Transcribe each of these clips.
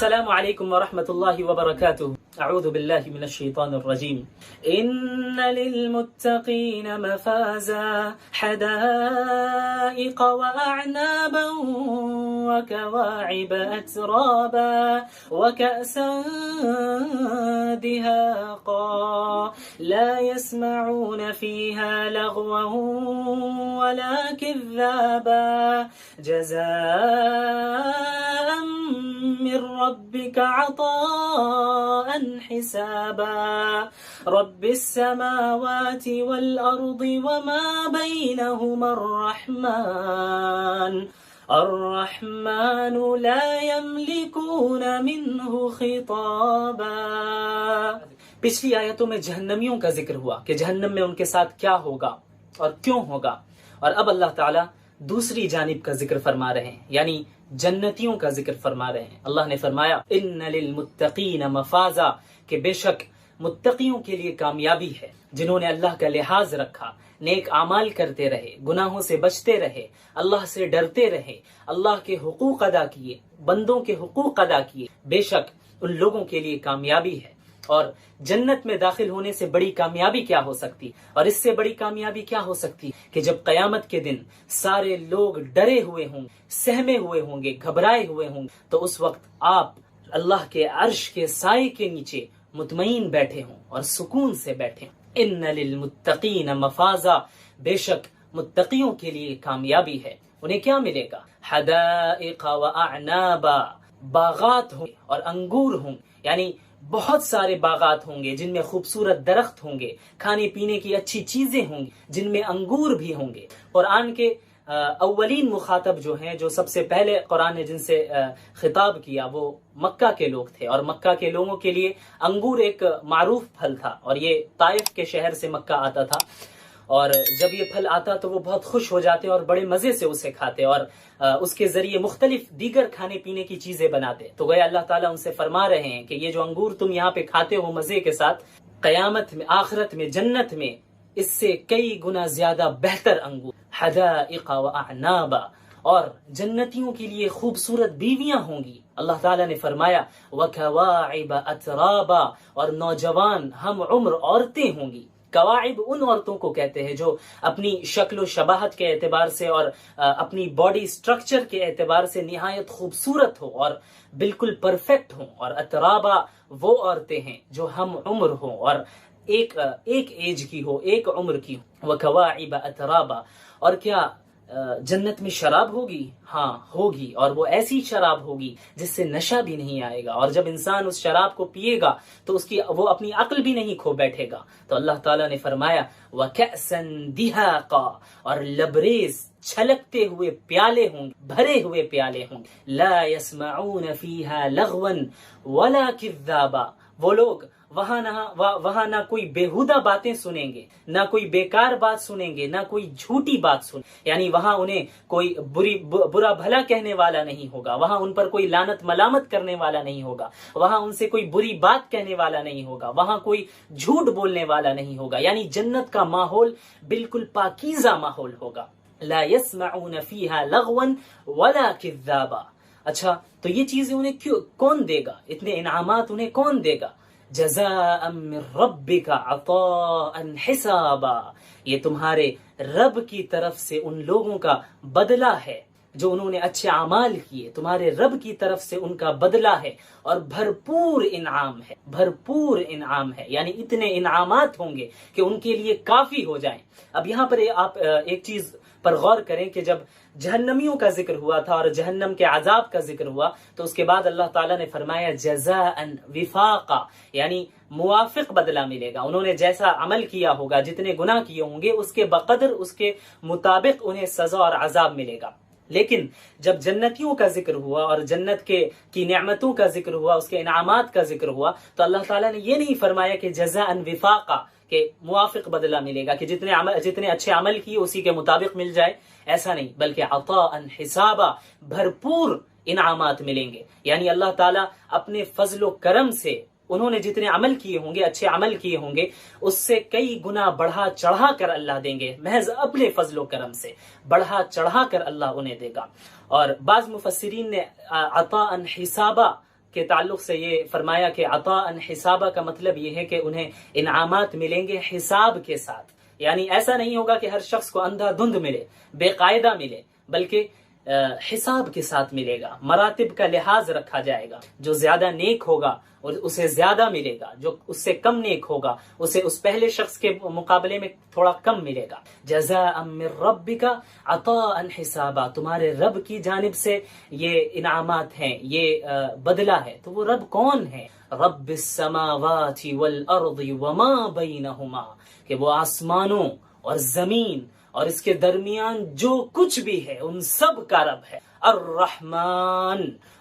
السلام علیکم ورحمۃ اللہ وبرکاتہ. اعوذ باللہ من الشیطان الرجیم. ان للمتقین مفازا حدائق واعنابا وكواعب اترابا وكأسا دهاقا لا يسمعون فيها لغوا ولا كذابا جزاء من ربك عطاء حسابا رب السماوات والأرض وما بينهما الرحمن لا يملكون منه خطابا. پچھلی آیتوں میں جہنمیوں کا ذکر ہوا کہ جہنم میں ان کے ساتھ کیا ہوگا اور کیوں ہوگا، اور اب اللہ تعالیٰ دوسری جانب کا ذکر فرما رہے ہیں، یعنی جنتیوں کا ذکر فرما رہے ہیں. اللہ نے فرمایا ان للمتقین مفازا، کہ بے شک متقیوں کے لیے کامیابی ہے، جنہوں نے اللہ کا لحاظ رکھا، نیک اعمال کرتے رہے، گناہوں سے بچتے رہے، اللہ سے ڈرتے رہے، اللہ کے حقوق ادا کیے، بندوں کے حقوق ادا کیے. بے شک ان لوگوں کے لیے کامیابی ہے. اور جنت میں داخل ہونے سے بڑی کامیابی کیا ہو سکتی، اور اس سے بڑی کامیابی کیا ہو سکتی کہ جب قیامت کے دن سارے لوگ ڈرے ہوئے ہوں، سہمے ہوئے ہوں گے، گھبرائے ہوئے ہوں گے، تو اس وقت آپ اللہ کے عرش کے سائے کے نیچے مطمئن بیٹھے ہوں اور سکون سے بیٹھے ہوں. ان للمتقین مفازا، بے شک متقیوں کے لیے کامیابی ہے. انہیں کیا ملے گا؟ حدائق واعنابا، باغات ہوں اور انگور ہوں، یعنی بہت سارے باغات ہوں گے جن میں خوبصورت درخت ہوں گے، کھانے پینے کی اچھی چیزیں ہوں گی جن میں انگور بھی ہوں گے. قرآن کے اولین مخاطب جو ہیں، جو سب سے پہلے قرآن نے جن سے خطاب کیا، وہ مکہ کے لوگ تھے، اور مکہ کے لوگوں کے لیے انگور ایک معروف پھل تھا، اور یہ طائف کے شہر سے مکہ آتا تھا، اور جب یہ پھل آتا تو وہ بہت خوش ہو جاتے اور بڑے مزے سے اسے کھاتے، اور اس کے ذریعے مختلف دیگر کھانے پینے کی چیزیں بناتے. تو گویا اللہ تعالیٰ ان سے فرما رہے ہیں کہ یہ جو انگور تم یہاں پہ کھاتے ہو مزے کے ساتھ، قیامت میں، آخرت میں، جنت میں اس سے کئی گنا زیادہ بہتر انگور، حدائق واعنابا، اور جنتیوں کے لیے خوبصورت بیویاں ہوں گی. اللہ تعالیٰ نے فرمایا وکواعب اترابا، اور نوجوان ہم عمر عورتیں ہوں گی. کواعب ان عورتوں کو کہتے ہیں جو اپنی شکل و شباہت کے اعتبار سے اور اپنی باڈی سٹرکچر کے اعتبار سے نہایت خوبصورت ہو اور بالکل پرفیکٹ ہوں. اور اترابا وہ عورتیں ہیں جو ہم عمر ہوں اور ایک ایج کی ہو، ایک عمر کی ہو. وکواعب اترابا. اور کیا جنت میں شراب ہوگی؟ ہاں ہوگی، اور وہ ایسی شراب ہوگی جس سے نشہ بھی نہیں آئے گا، اور جب انسان اس شراب کو پیے گا تو وہ اپنی عقل بھی نہیں کھو بیٹھے گا. تو اللہ تعالیٰ نے فرمایا وَكَأْسًا دِهَاقًا، اور لبریز چھلکتے ہوئے پیالے ہوں گے، بھرے ہوئے پیالے ہوں گے. لَا يَسْمَعُونَ فِيهَا لَغْوًا وَلَا كِذَّابًا. وہ لوگ وہاں نہ کوئی بےہودہ باتیں سنیں گے، نہ کوئی بیکار بات سنیں گے، نہ کوئی جھوٹی بات سنیں، یعنی وہاں انہیں کوئی برا بھلا کہنے والا نہیں ہوگا، وہاں ان پر کوئی لعنت ملامت کرنے والا نہیں ہوگا، وہاں ان سے کوئی بری بات کہنے والا نہیں ہوگا، وہاں کوئی جھوٹ بولنے والا نہیں ہوگا. یعنی جنت کا ماحول بالکل پاکیزہ ماحول ہوگا. لا يسمعون فيها لغوا ولا كذابا. اچھا، تو یہ چیزیں انہیں کون دے گا؟ اتنے انعامات انہیں کون دے گا؟ جزاء من ربک عطاء حسابا، یہ تمہارے رب کی طرف سے ان لوگوں کا بدلہ ہے جو انہوں نے اچھے اعمال کیے. تمہارے رب کی طرف سے ان کا بدلہ ہے، اور بھرپور انعام ہے، بھرپور انعام ہے، یعنی اتنے انعامات ہوں گے کہ ان کے لیے کافی ہو جائیں. اب یہاں پر آپ ایک چیز پر غور کریں کہ جب جہنمیوں کا ذکر ہوا تھا اور جہنم کے عذاب کا ذکر ہوا، تو اس کے بعد اللہ تعالیٰ نے فرمایا جزاء وفاقا، یعنی موافق بدلہ ملے گا. انہوں نے جیسا عمل کیا ہوگا، جتنے گناہ کیے ہوں گے، اس کے بقدر، اس کے مطابق انہیں سزا اور عذاب ملے گا. لیکن جب جنتیوں کا ذکر ہوا اور جنت کی نعمتوں کا ذکر ہوا، اس کے انعامات کا ذکر ہوا، تو اللہ تعالیٰ نے یہ نہیں فرمایا کہ جزاء وفاقا، کہ موافق بدلہ ملے گا، کہ جتنے اچھے عمل کیے اسی کے مطابق مل جائے، ایسا نہیں، بلکہ عطاء حسابا، بھرپور انعامات ملیں گے. یعنی اللہ تعالیٰ اپنے فضل و کرم سے انہوں نے جتنے عمل کیے ہوں گے، اچھے عمل کیے ہوں گے، اس سے کئی گنا بڑھا چڑھا کر اللہ دیں گے. محض اپنے فضل و کرم سے بڑھا چڑھا کر اللہ انہیں دے گا. اور بعض مفسرین نے عطاء حسابا کے تعلق سے یہ فرمایا کہ عطاء حسابہ کا مطلب یہ ہے کہ انہیں انعامات ملیں گے حساب کے ساتھ، یعنی ایسا نہیں ہوگا کہ ہر شخص کو اندھا دھند ملے، بے قاعدہ ملے، بلکہ حساب کے ساتھ ملے گا، مراتب کا لحاظ رکھا جائے گا، جو زیادہ نیک ہوگا اور اسے زیادہ ملے گا، جو اس سے کم نیک ہوگا اسے اس پہلے شخص کے مقابلے میں تھوڑا کم ملے گا۔ جزاء من ربک عطاء حسابا، تمہارے رب کی جانب سے یہ انعامات ہیں، یہ بدلہ ہے۔ تو وہ رب کون ہے؟ رب السماوات والارض وما بینہما، کہ وہ آسمانوں اور زمین اور اس کے درمیان جو کچھ بھی ہے ان سب کا رب ہے۔ الرحمن،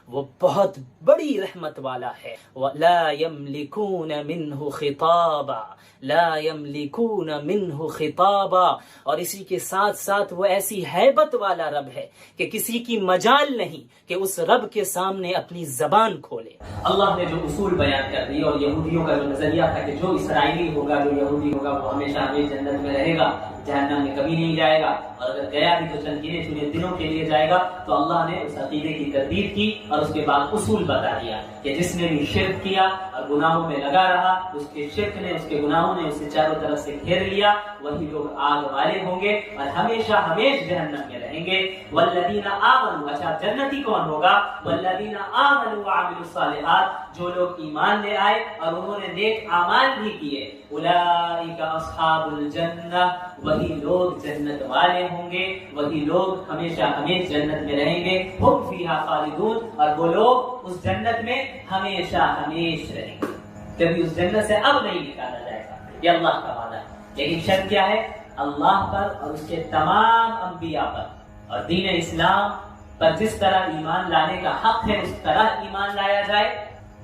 وہ بہت بڑی رحمت والا ہے۔ لا یملکون منہ خطابا، لا یملکون منہ خطابا، اور اسی کے ساتھ ساتھ وہ ایسی ہیبت والا رب ہے کہ کسی کی مجال نہیں کہ اس رب کے سامنے اپنی زبان کھولے۔ اللہ نے جو اصول بیان کر دی، اور یہودیوں کا جو نظریہ تھا کہ جو اسرائیلی ہوگا، جو یہودی ہوگا، وہ ہمیشہ ہمیں جنت میں رہے گا، جہنم میں کبھی نہیں جائے گا، اور اگر گیا بھی تو چند گنے چنے دنوں کے لیے جائے گا۔ تو اللہ نے اس عقیدے کی تردید کی اور اس کے بعد اصول بتا دیا کہ جس نے بھی شرک کیا اور گناہوں میں لگا رہا، اس کے شرک نے، اس کے گناہوں نے اسے چاروں طرف سے گھیر لیا، وہی لوگ آگ والے ہوں گے اور ہمیشہ ہمیش جہنم میں رہیں گے۔ والذین آمنوا، اچھا جنتی کون ہوگا؟ والذین آمنوا وعملوا الصالحات، جو لوگ ایمان لے آئے اور انہوں نے نیک اعمال بھی کیے، اولئک اصحاب الجنہ، وہی لوگ جنت والے ہوں گے، وہی لوگ ہمیشہ ہمیش جنت میں رہیں گے۔ ہم فیہا خالدون، اور وہ لوگ اس جنت میں ہمیشہ ہمیش رہیں گے، کبھی اس جنت سے اب نہیں نکالا جائے گا، یہ اللہ کا وعدہ ہے۔ لیکن شرط کیا ہے؟ اللہ پر اور اس کے تمام انبیاء پر اور دین اسلام پر جس طرح ایمان لانے کا حق ہے اس طرح ایمان لایا جائے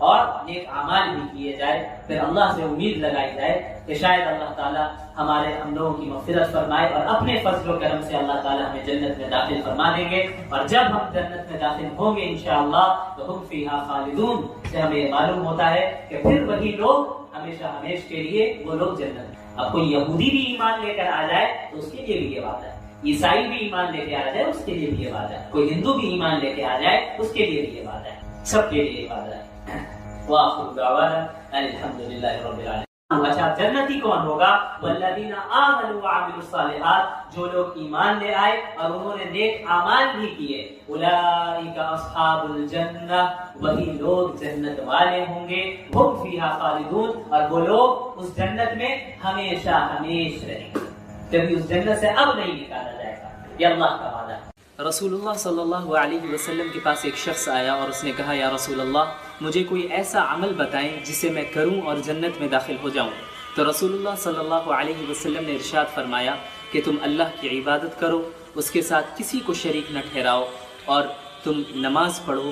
اور نیک اعمال بھی کیے جائے۔ پھر اللہ سے امید لگائی جائے کہ شاید اللہ تعالیٰ ہمارے ہم لوگوں کی مغفرت فرمائے اور اپنے فضل و کرم سے اللہ تعالیٰ ہمیں جنت میں داخل فرما دیں گے، اور جب ہم جنت میں داخل ہوں گے انشاءاللہ تو ہم فیہا خالدون، سے ہمیں یہ معلوم ہوتا ہے کہ پھر وہی لوگ ہمیشہ ہمیش کے لیے وہ لوگ جنت میں۔ اب کوئی یہودی بھی ایمان لے کر آ جائے تو اس کے لیے بھی یہ بات ہے، عیسائی بھی ایمان لے کے آ جائے اس کے لیے بھی یہ بات ہے، کوئی ہندو بھی ایمان لے کے آ جائے اس کے لیے بھی یہ بات ہے، سب کے لیے یہ بات ہے۔ وآخر دعوانا ان الحمدللہ رب العالمین۔ اچھا جنتی کون ہوگا؟ والذین آمنوا وعملوا الصالحات، جو لوگ ایمان لے آئے اور انہوں نے نیک اعمال بھی کیے، اولئک اصحاب الجنہ، وہی لوگ جنت والے ہوں گے، ہم فیہا خالدون، اور وہ لوگ اس جنت میں ہمیشہ ہمیش رہیں گے، کبھی اس جنت سے اب نہیں نکالا جائے گا، یہ اللہ کا وعدہ ہے۔ رسول اللہ صلی اللہ علیہ وسلم کے پاس ایک شخص آیا اور اس نے کہا یا رسول اللہ مجھے کوئی ایسا عمل بتائیں جسے میں کروں اور جنت میں داخل ہو جاؤں۔ تو رسول اللہ صلی اللہ علیہ وسلم نے ارشاد فرمایا کہ تم اللہ کی عبادت کرو، اس کے ساتھ کسی کو شریک نہ ٹھہراؤ، اور تم نماز پڑھو،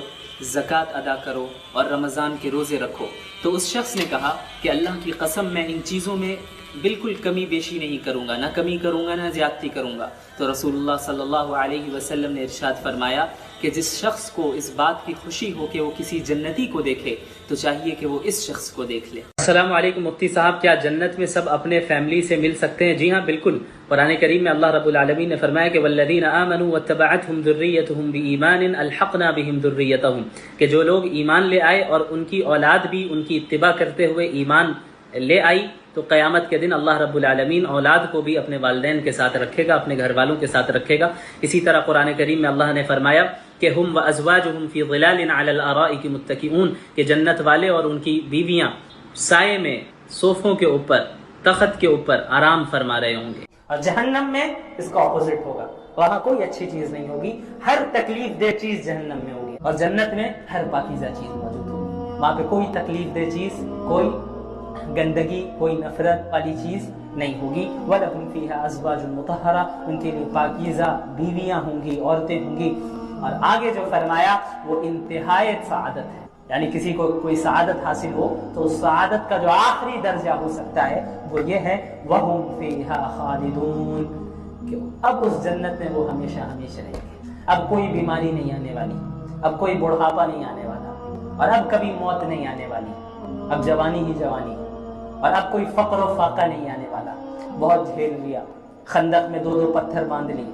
زکوٰۃ ادا کرو اور رمضان کے روزے رکھو۔ تو اس شخص نے کہا کہ اللہ کی قسم میں ان چیزوں میں بالکل کمی بیشی نہیں کروں گا، نہ کمی کروں گا نہ زیادتی کروں گا۔ تو رسول اللہ صلی اللہ علیہ وسلم نے ارشاد فرمایا کہ جس شخص کو اس بات کی خوشی ہو کہ وہ کسی جنتی کو دیکھے تو چاہیے کہ وہ اس شخص کو دیکھ لے۔ السلام علیکم مفتی صاحب، کیا جنت میں سب اپنے فیملی سے مل سکتے ہیں؟ جی ہاں بالکل، قرآن کریم میں اللہ رب العالمین نے فرمایا کہ والذین آمنوا واتبعتهم ذریتهم بایمان الحقنا بهم ذریتهم، کہ جو لوگ ایمان لے آئے اور ان کی اولاد بھی ان کی اتباع کرتے ہوئے ایمان لے آئی، تو قیامت کے دن اللہ رب العالمین اولاد کو بھی اپنے والدین کے ساتھ رکھے گا، اپنے گھر والوں کے ساتھ رکھے گا۔ اسی طرح قرآن کریم میں اللہ نے فرمایا کہ ہم وازواجہم فی ظلال علی الارائک متکئون، کہ جنت والے اور ان کی بیویاں سائے میں صوفوں کے اوپر، تخت کے اوپر آرام فرما رہے ہوں گے۔ اور جہنم میں اس کا اپوزٹ ہوگا، وہاں کوئی اچھی چیز نہیں ہوگی، ہر تکلیف دہ چیز جہنم میں ہوگی، اور جنت میں ہر پاکیزہ چیز موجود ہوگی۔ وہاں پہ کوئی تکلیف دہ چیز، کوئی گندگی، کوئی نفرت والی چیز نہیں ہوگی۔ وَلَهُمْ فِيهَا أَزْوَاجٌ مُطَهَّرَةٌ، ان کے لیے پاکیزہ بیویاں ہوں گی، عورتیں ہوں گی۔ اور آگے جو فرمایا وہ انتہائی سعادت ہے، یعنی کسی کو کوئی سعادت حاصل ہو تو اس سعادت کا جو آخری درجہ ہو سکتا ہے وہ یہ ہے وَهُمْ فِيهَا خَالِدُونَ، کہ اب اس جنت میں وہ ہمیشہ ہمیشہ رہیں گے۔ اب کوئی بیماری نہیں آنے والی، اب کوئی بڑھاپا نہیں آنے والا، اور اب کبھی موت نہیں آنے والی، اب جوانی ہی جوانی، اور اب کوئی فقر و فاقہ نہیں آنے والا۔ بہت جھیل لیا، خندق میں 2 پتھر باندھ لی،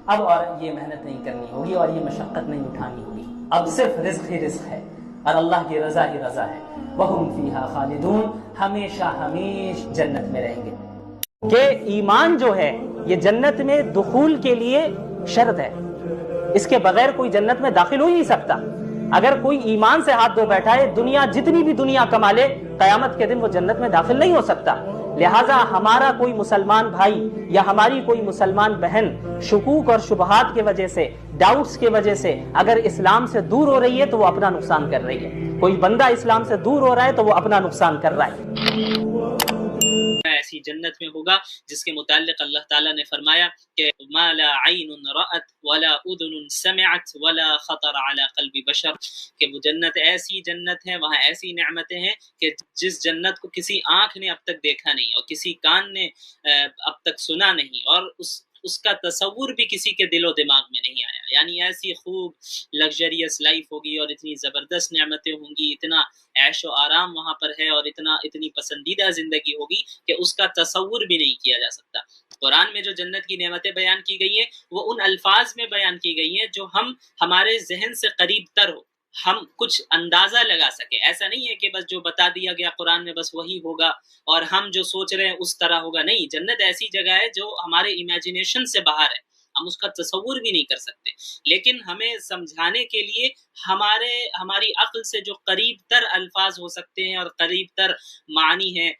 اب اور یہ محنت نہیں کرنی ہوگی اور یہ مشقت نہیں اٹھانی ہوگی، اب صرف رزق ہی رزق ہے، اور اللہ کی رضا ہی رضا ہے. وَهُمْ فِيهَا خَالِدُونَ, ہمیشہ ہمیش جنت میں رہیں گے. کہ ایمان جو ہے یہ جنت میں دخول کے لیے شرط ہے, اس کے بغیر کوئی جنت میں داخل ہو ہی نہیں سکتا. اگر کوئی ایمان سے ہاتھ دھو بیٹھا ہے, دنیا جتنی بھی دنیا کما لے, قیامت کے دن وہ جنت میں داخل نہیں ہو سکتا. لہٰذا ہمارا کوئی مسلمان بھائی یا ہماری کوئی مسلمان بہن شکوک اور شبہات کی وجہ سے, ڈاؤٹس کی وجہ سے اگر اسلام سے دور ہو رہی ہے تو وہ اپنا نقصان کر رہی ہے. کوئی بندہ اسلام سے دور ہو رہا ہے تو وہ اپنا نقصان کر رہا ہے. ایسی جنت میں ہوگا جس کے متعلق اللہ تعالیٰ نے فرمایا کہ ما لا عین رأت ولا اذن سمعت ولا خطر على قلب بشر, کہ وہ جنت ایسی جنت ہے, وہاں ایسی نعمتیں ہیں کہ جس جنت کو کسی آنکھ نے اب تک دیکھا نہیں اور کسی کان نے اب تک سنا نہیں, اور اس کا تصور بھی کسی کے دل و دماغ میں نہیں آیا. یعنی ایسی خوب لگژریس لائف ہوگی اور اتنی زبردست نعمتیں ہوں گی, اتنا عیش و آرام وہاں پر ہے اور اتنی پسندیدہ زندگی ہوگی کہ اس کا تصور بھی نہیں کیا جا سکتا. قرآن میں جو جنت کی نعمتیں بیان کی گئی ہیں وہ ان الفاظ میں بیان کی گئی ہیں جو ہمارے ذہن سے قریب تر ہو, ہم کچھ اندازہ لگا سکے. ایسا نہیں ہے کہ بس جو بتا دیا گیا قرآن میں بس وہی ہوگا اور ہم جو سوچ رہے ہیں اس طرح ہوگا. نہیں, جنت ایسی جگہ ہے جو ہمارے امیجنیشن سے باہر ہے, ہم اس کا تصور بھی نہیں کر سکتے. لیکن ہمیں سمجھانے کے لیے ہماری عقل سے جو قریب تر الفاظ ہو سکتے ہیں اور قریب تر معنی ہیں,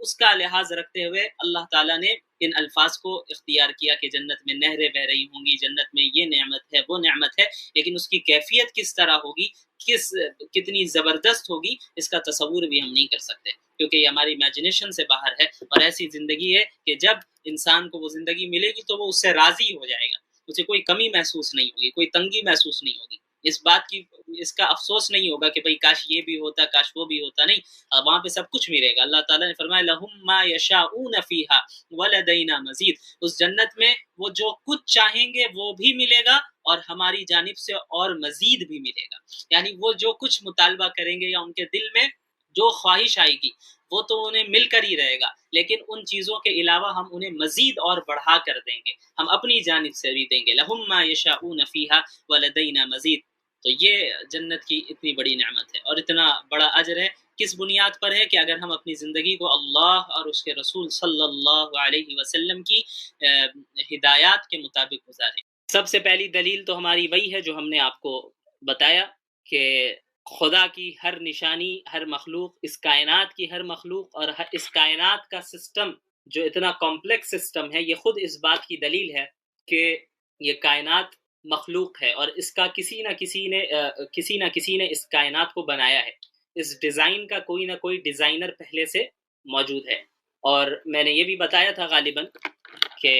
اس کا لحاظ رکھتے ہوئے اللہ تعالیٰ نے ان الفاظ کو اختیار کیا کہ جنت میں نہریں بہ رہی ہوں گی, جنت میں یہ نعمت ہے وہ نعمت ہے. لیکن اس کی کیفیت کس طرح ہوگی, کتنی زبردست ہوگی, اس کا تصور بھی ہم نہیں کر سکتے کیونکہ یہ ہماری امیجنیشن سے باہر ہے. اور ایسی زندگی ہے کہ جب انسان کو وہ زندگی ملے گی تو وہ اس سے راضی ہو جائے گا, اسے کوئی کمی محسوس نہیں ہوگی, کوئی تنگی محسوس نہیں ہوگی, اس کا افسوس نہیں ہوگا کہ بھئی کاش یہ بھی ہوتا کاش وہ بھی ہوتا. نہیں, وہاں پہ سب کچھ ملے گا. اللہ تعالیٰ نے فرمایا لَهُمْ مَا يَشَاءُونَ فِيهَا وَلَدَيْنَا مَزِيدٌ, اس جنت میں وہ جو کچھ چاہیں گے وہ بھی ملے گا اور ہماری جانب سے اور مزید بھی ملے گا. یعنی وہ جو کچھ مطالبہ کریں گے یا ان کے دل میں جو خواہش آئے گی وہ تو انہیں مل کر ہی رہے گا, لیکن ان چیزوں کے علاوہ ہم انہیں مزید اور بڑھا کر دیں گے, ہم اپنی جانب سے بھی دیں گے. لَهُمْ مَا يَشَاءُونَ فِيهَا وَلَدَيْنَا مَزِيدٌ. تو یہ جنت کی اتنی بڑی نعمت ہے اور اتنا بڑا اجر ہے. کس بنیاد پر ہے کہ اگر ہم اپنی زندگی کو اللہ اور اس کے رسول صلی اللہ علیہ وسلم کی ہدایات کے مطابق گزاریں. سب سے پہلی دلیل تو ہماری وہی ہے جو ہم نے آپ کو بتایا کہ خدا کی ہر نشانی, ہر مخلوق, اس کائنات کی ہر مخلوق اور اس کائنات کا سسٹم جو اتنا کمپلیکس سسٹم ہے, یہ خود اس بات کی دلیل ہے کہ یہ کائنات مخلوق ہے اور اس کا کسی نہ کسی نے اس کائنات کو بنایا ہے. اس ڈیزائن کا کوئی نہ کوئی ڈیزائنر پہلے سے موجود ہے. اور میں نے یہ بھی بتایا تھا غالباً کہ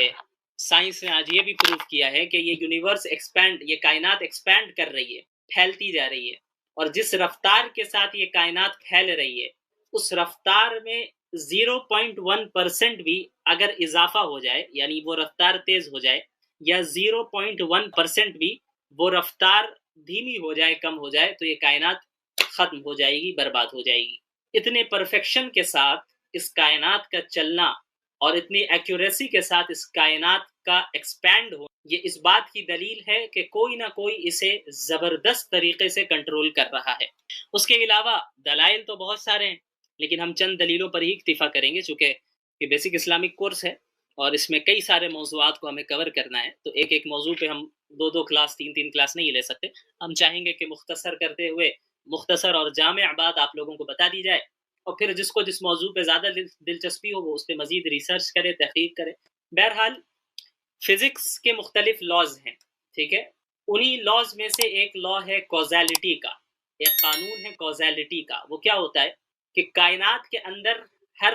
سائنس نے آج یہ بھی پروف کیا ہے کہ یہ یونیورس یہ کائنات ایکسپینڈ کر رہی ہے, پھیلتی جا رہی ہے, اور جس رفتار کے ساتھ یہ کائنات پھیل رہی ہے اس رفتار میں 0.1% بھی اگر اضافہ ہو جائے, یعنی وہ رفتار تیز ہو جائے, یا 0.1% بھی وہ رفتار دھیمی ہو جائے, کم ہو جائے, تو یہ کائنات ختم ہو جائے گی, برباد ہو جائے گی. اتنے پرفیکشن کے ساتھ اس کائنات کا چلنا اور اتنی ایکوریسی کے ساتھ اس کائنات کا ایکسپینڈ ہو, یہ اس بات کی دلیل ہے کہ کوئی نہ کوئی اسے زبردست طریقے سے کنٹرول کر رہا ہے. اس کے علاوہ دلائل تو بہت سارے ہیں, لیکن ہم چند دلیلوں پر ہی اکتفا کریں گے چونکہ یہ بیسک اسلامک کورس ہے اور اس میں کئی سارے موضوعات کو ہمیں کور کرنا ہے. تو ایک موضوع پہ ہم 2 کلاس 3 کلاس نہیں لے سکتے. ہم چاہیں گے کہ مختصر کرتے ہوئے مختصر اور جامع بات آپ لوگوں کو بتا دی جائے, اور پھر جس کو جس موضوع پہ زیادہ دلچسپی ہو وہ اس پہ مزید ریسرچ کرے, تحقیق کرے. بہرحال فزکس کے مختلف لاز ہیں, ٹھیک ہے. انہی لاز میں سے ایک لا ہے کوزیلٹی کا, ایک قانون ہے کوزیلٹی کا. وہ کیا ہوتا ہے کہ کائنات کے اندر ہر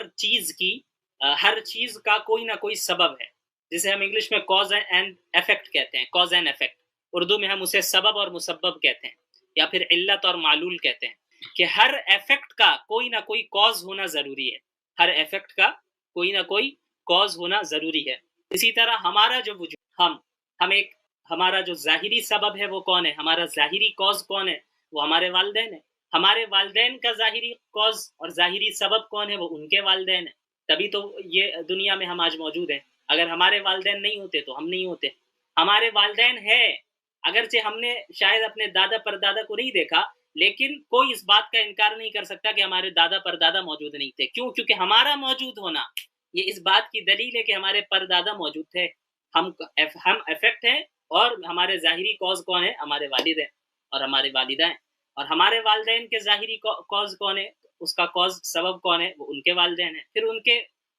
چیز کا کوئی نہ کوئی سبب ہے, جسے ہم انگلش میں کاز اینڈ ایفیکٹ کہتے ہیں, کاز اینڈ ایفیکٹ. اردو میں ہم اسے سبب اور مسبب کہتے ہیں یا پھر علت اور معلول کہتے ہیں, کہ ہر ایفیکٹ کا کوئی نہ کوئی کاز ہونا ضروری ہے, ہر ایفیکٹ کا کوئی نہ کوئی کاز ہونا ضروری ہے. اسی طرح ہمارا جو وجود ہمارا جو ظاہری سبب ہے وہ کون ہے, ہمارا ظاہری کاز کون ہے, وہ ہمارے والدین ہیں. ہمارے والدین کا ظاہری کاز اور ظاہری سبب کون ہے, وہ ان کے والدین ہیں. تبھی تو یہ دنیا میں ہم آج موجود ہیں. اگر ہمارے والدین نہیں ہوتے تو ہم نہیں ہوتے. ہمارے والدین ہیں, اگرچہ ہم نے شاید اپنے دادا پردادا کو نہیں دیکھا, لیکن کوئی اس بات کا انکار نہیں کر سکتا کہ ہمارے دادا پردادا موجود نہیں تھے. کیوں؟ کیونکہ ہمارا موجود ہونا یہ اس بات کی دلیل ہے کہ ہمارے پردادا موجود تھے. ہم افیکٹ ہیں، اور ہمارے ظاہری کوز کون ہے؟ ہمارے والد ہیں اور ہمارے والدہ ہیں. اور ہمارے والدین کے ظاہری کوز کون ہے؟ اس کا کوز سبب کون ہے؟ وہ ان کے والدین ہیں. پھر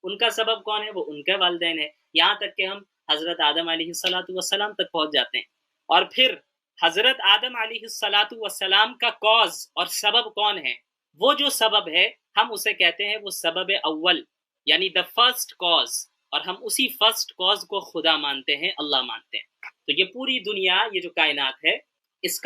ان کا سبب کون ہے؟ وہ ان کے والدین ہیں. یہاں تک کہ ہم حضرت آدم علیہ السلام تک پہنچ جاتے ہیں. اور پھر حضرت آدم علیہ السلام کا کوز اور سبب کون ہے؟ وہ جو سبب ہے ہم اسے کہتے ہیں وہ سبب اول، یعنی دا فرسٹ کوز. اور ہم اسی فرسٹ کوز کو خدا مانتے ہیں، اللہ مانتے ہیں. تو یہ پوری دنیا، یہ جو کائنات ہے، اس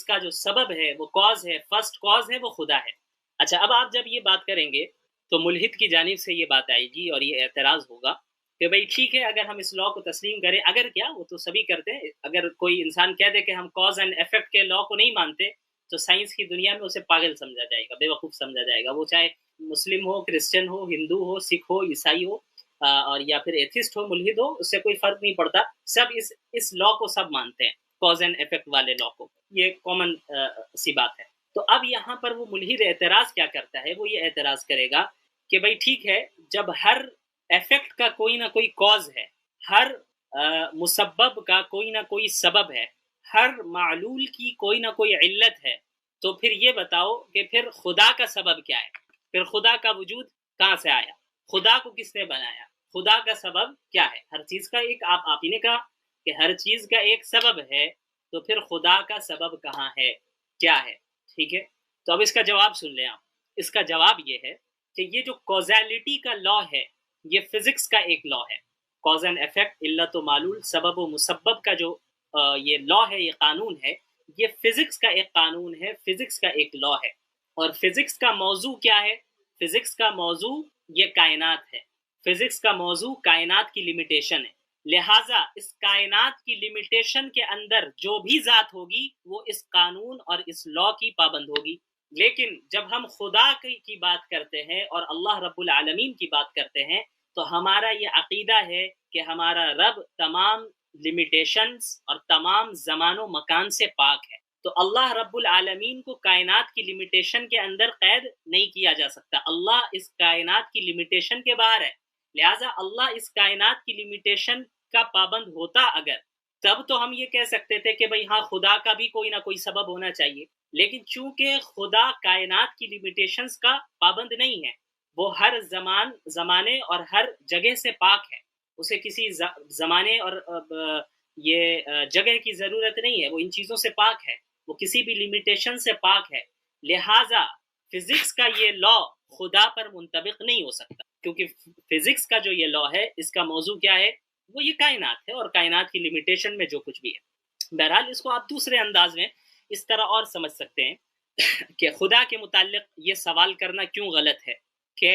کا جو سبب ہے، وہ کوز ہے، فرسٹ کوز ہے، وہ خدا ہے. اچھا، اب آپ جب یہ بات کریں گے تو ملحد کی جانب سے یہ بات آئے گی اور یہ اعتراض ہوگا کہ بھئی ٹھیک ہے، اگر ہم اس لا کو تسلیم کریں، اگر کیا وہ تو سبھی کرتے ہیں، اگر کوئی انسان کہہ دے کہ ہم کوز اینڈ ایفیکٹ کے لا کو نہیں مانتے تو سائنس کی دنیا میں اسے پاگل سمجھا جائے گا، بے وقوف سمجھا جائے گا. وہ چاہے مسلم ہو، کرسچن ہو، ہندو ہو، سکھ ہو، عیسائی ہو، اور یا پھر ایتھسٹ ہو، ملحد ہو، اس سے کوئی فرق نہیں پڑتا. سب اس لا کو سب مانتے ہیں، کوز اینڈ ایفیکٹ والے لا کو. یہ کامن سی بات ہے. تو اب یہاں پر وہ ملحد اعتراض کیا کرتا ہے؟ وہ یہ اعتراض کرے گا کہ بھئی ٹھیک ہے، جب ہر ایفیکٹ کا کوئی نہ کوئی کوز ہے، ہر مسبب کا کوئی نہ کوئی سبب ہے، ہر معلول کی کوئی نہ کوئی علت ہے، تو پھر یہ بتاؤ کہ پھر خدا کا سبب کیا ہے؟ پھر خدا کا وجود کہاں سے آیا؟ خدا کو کس نے بنایا؟ خدا کا سبب کیا ہے؟ ہر چیز کا ایک آپ ہی نے کہا کہ ہر چیز کا ایک سبب ہے، تو پھر خدا کا سبب کہاں ہے؟ کیا ہے؟ ٹھیک ہے، تو اب اس کا جواب سن لیں آپ. اس کا جواب یہ ہے کہ یہ جو کوزیلٹی کا لا ہے، یہ فزکس کا ایک لا ہے. کوز اینڈ ایفیکٹ، علت و معلول، سبب و مسبب کا جو یہ لا ہے، یہ قانون ہے، یہ فزکس کا ایک قانون ہے، فزکس کا ایک لا ہے. اور فزکس کا موضوع کیا ہے؟ فزکس کا موضوع یہ کائنات ہے. فزکس کا موضوع کائنات کی لمیٹیشن ہے. لہٰذا اس کائنات کی لمیٹیشن کے اندر جو بھی ذات ہوگی وہ اس قانون اور اس لا کی پابند ہوگی. لیکن جب ہم خدا کی بات کرتے ہیں اور اللہ رب العالمین کی بات کرتے ہیں تو ہمارا یہ عقیدہ ہے کہ ہمارا رب تمام لمیٹیشنز اور تمام زمان و مکان سے پاک ہے. تو اللہ رب العالمین کو کائنات کی لمیٹیشن کے اندر قید نہیں کیا جا سکتا. اللہ اس کائنات کی لمیٹیشن کے باہر ہے. لہٰذا اللہ اس کائنات کی لمیٹیشن کا پابند ہوتا اگر، تب تو ہم یہ کہہ سکتے تھے کہ بھئی ہاں خدا کا بھی کوئی نہ کوئی سبب ہونا چاہیے. لیکن چونکہ خدا کائنات کی لمیٹیشنز کا پابند نہیں ہے، وہ ہر زمانے اور ہر جگہ سے پاک ہے. اسے کسی زمانے اور یہ جگہ کی ضرورت نہیں ہے. وہ ان چیزوں سے پاک ہے، وہ کسی بھی لمیٹیشن سے پاک ہے. لہٰذا فزکس کا یہ لا خدا پر منطبق نہیں ہو سکتا، کیونکہ فزکس کا جو یہ لا ہے، اس کا موضوع کیا ہے؟ وہ یہ کائنات ہے اور کائنات کی لمیٹیشن میں جو کچھ بھی ہے. بہرحال اس کو آپ دوسرے انداز میں اس طرح اور سمجھ سکتے ہیں کہ خدا کے متعلق یہ سوال کرنا کیوں غلط ہے کہ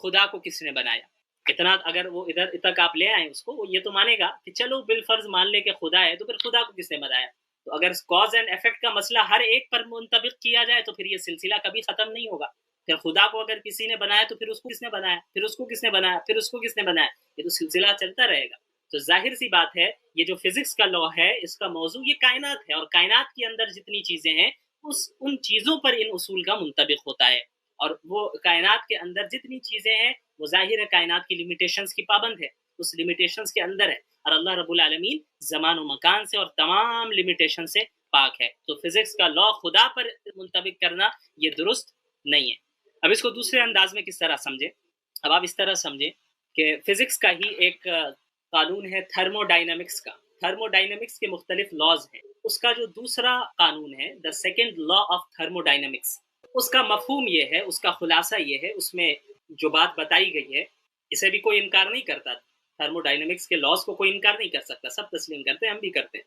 خدا کو کس نے بنایا. اتنا اگر وہ ادھر تک آپ لے آئیں اس کو، وہ یہ تو مانے گا کہ چلو بالفرض مان لے کہ خدا ہے، تو پھر خدا کو کس نے بنایا؟ تو اگر کاز اینڈ ایفیکٹ کا مسئلہ ہر ایک پر منطبق کیا جائے تو پھر یہ سلسلہ کبھی ختم نہیں ہوگا. پھر خدا کو اگر کسی نے بنایا تو پھر اس کو کس نے بنایا، پھر اس کو کس نے بنایا، پھر اس کو کس نے بنایا، یہ تو سلسلہ چلتا رہے گا. تو ظاہر سی بات ہے یہ جو فزکس کا لا ہے، اس کا موضوع یہ کائنات ہے، اور کائنات کے اندر جتنی چیزیں ہیں ان چیزوں پر ان اصول کا منطبق ہوتا ہے. اور وہ کائنات کے اندر جتنی چیزیں ہیں وہ ظاہر ہے کائنات کی لمیٹیشنز کی پابند ہے، اس لمیٹیشنز کے اندر ہے. اور اللہ رب العالمین زمان و مکان سے اور تمام لمیٹیشن سے پاک ہے. تو فزکس کا لا خدا پر منطبق کرنا یہ درست نہیں ہے. اب اس کو دوسرے انداز میں کس طرح سمجھیں؟ اب آپ اس طرح سمجھیں کہ فزکس کا ہی ایک قانون ہے تھرمو ڈائنامکس کا. تھرمو ڈائنامکس کے مختلف لاز ہیں. اس کا جو دوسرا قانون ہے، the second law of thermodynamics, اس کا مفہوم یہ ہے، اس کا خلاصہ یہ ہے، اس میں جو بات بتائی گئی ہے اسے بھی کوئی انکار نہیں کرتا. تھرمو ڈائنامکس کے لاز کو کوئی انکار نہیں کر سکتا، سب تسلیم کرتے ہیں، ہم بھی کرتے ہیں.